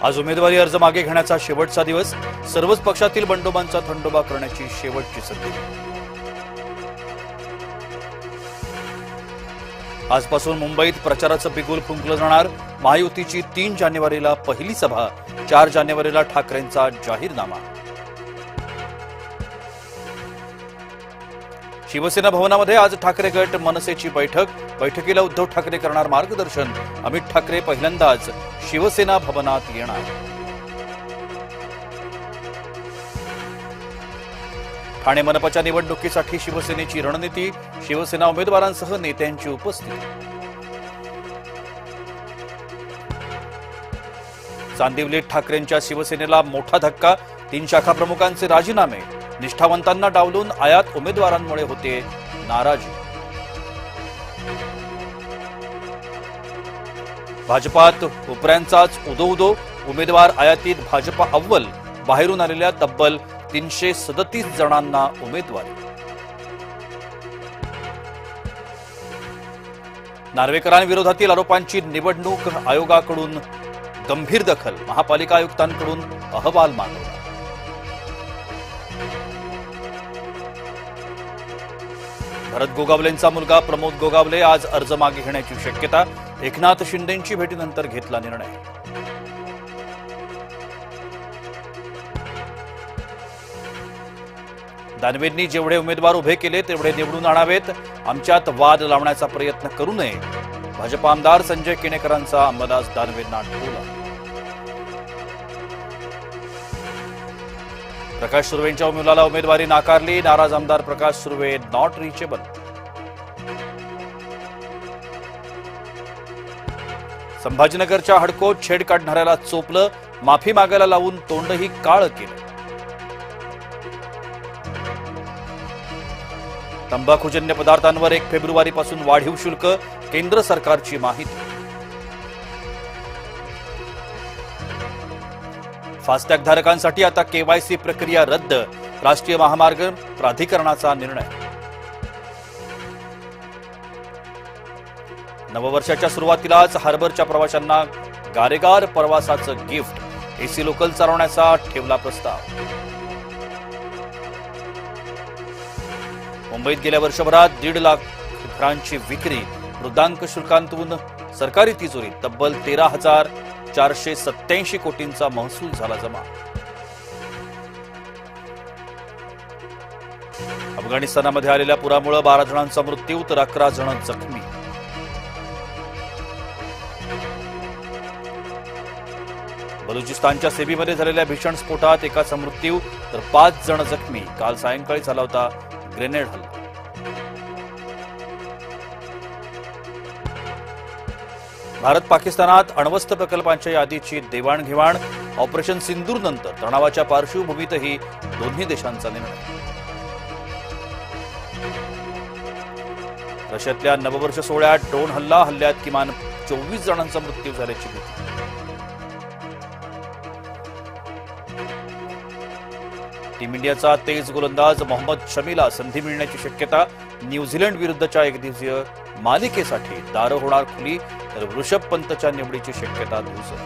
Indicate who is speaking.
Speaker 1: आज उमेदवारी अर्ज मागे घेण्याचा शेवटचा दिवस। सर्वच पक्षातील बंडोबांचा थंडोबा करण्याची शेवटची संधी। आजपासून मुंबईत प्रचाराचं बिगुल फुंकलं जाणार। महायुतीची 3 जानेवारीला पहिली सभा, 4 जानेवारीला ठाकरेंचा जाहीरनामा। शिवसेना भवनामध्ये आज ठाकरे गट मनसेची बैठक। बैठकीला उद्धव ठाकरे करणार मार्गदर्शन। अमित ठाकरे पहिल्यांदाच शिवसेना भवनात येणार। ठाणे मनपाच्या निवडणुकीसाठी शिवसेनेची रणनीती। शिवसेना उमेदवारांसह नेत्यांची उपस्थिती। चांदिवलीत ठाकरेंच्या शिवसेनेला मोठा धक्का। 3 शाखा प्रमुखांचे राजीनामे। निष्ठावंतांना डावलून आयात उमेदवारांमुळे होते नाराजी। भाजपात उपऱ्यांचाच उदो उमेदवार आयातीत भाजपा अव्वल। बाहेरून आलेल्या तब्बल 337 जणांना उमेदवारी। नार्वेकरांविरोधातील आरोपांची निवडणूक आयोगाकडून गंभीर दखल। महापालिका आयुक्तांकडून अहवाल मागवला। भरत गोगावलेंचा मुलगा प्रमोद गोगावले आज अर्ज मागे घेण्याची शक्यता। एकनाथ शिंदेंची भेटीनंतर घेतला निर्णय। दानवेंनी जेवढे उमेदवार उभे केले तेवढे निवडून आणावेत। आमच्यात वाद लावण्याचा प्रयत्न करू नये। भाजप आमदार संजय केणेकरांचा अंबादास दानवेंना टोला। प्रकाश सुर्वेंच्या मुलाला उमेदवारी नाकारली। नाराज आमदार प्रकाश सुर्वे नॉट रिचेबल। संभाजीनगरच्या हडकोत छेड काढणाऱ्याला चोपलं। माफी मागायला लावून तोंडही काळं केलं। तंबाखूजन्य पदार्थांवर 1 फेब्रुवारीपासून वाढीव शुल्क। केंद्र सरकारची माहिती। फास्टॅग धारकांसाठी आता केवायसी प्रक्रिया रद्द। राष्ट्रीय महामार्ग प्राधिकरणाचा निर्णय। नववर्षाच्या सुरुवातीलाच हार्बरच्या प्रवाशांना गारेगार प्रवासाचं गिफ्ट। एसी लोकल चालवण्याचा ठेवला प्रस्ताव। मुंबईत गेल्या वर्षभरात 1.5 लाख घरांची विक्री। मृदांक शुल्कांतून सरकारी तिजोरीत तब्बल 13,487 कोटींचा महसूल झाला जमा। अफगाणिस्तानामध्ये आलेल्या पुरामुळे 12 जणांचा मृत्यू तर 11 जण जखमी। बलुचिस्तानच्या सेबीमध्ये झालेल्या भीषण स्फोटात एकाचा मृत्यू तर 5 जण जखमी। काल सायंकाळी झाला होता ग्रेनेड हल्ला। भारत पाकिस्तानात अण्वस्त्र प्रकल्पांच्या यादीची देवाणघेवाण। ऑपरेशन सिंदूर नंतर तणावाच्या पार्श्वभूमीतही दोन्ही देशांचा निर्णय। रशियातल्या नववर्ष सोहळ्यात ड्रोन हल्ल्यात किमान 24 जणांचा मृत्यू झाल्याची भीती। टीम इंडियाचा तेज गोलंदाज मोहम्मद शमीला संधी मिळण्याची शक्यता। न्यूझीलंड विरुद्धच्या एकदिवसीय मालिकेसाठी दारं होणार खुली तर ऋषभ पंतच्या निवडीची शक्यता धूसर।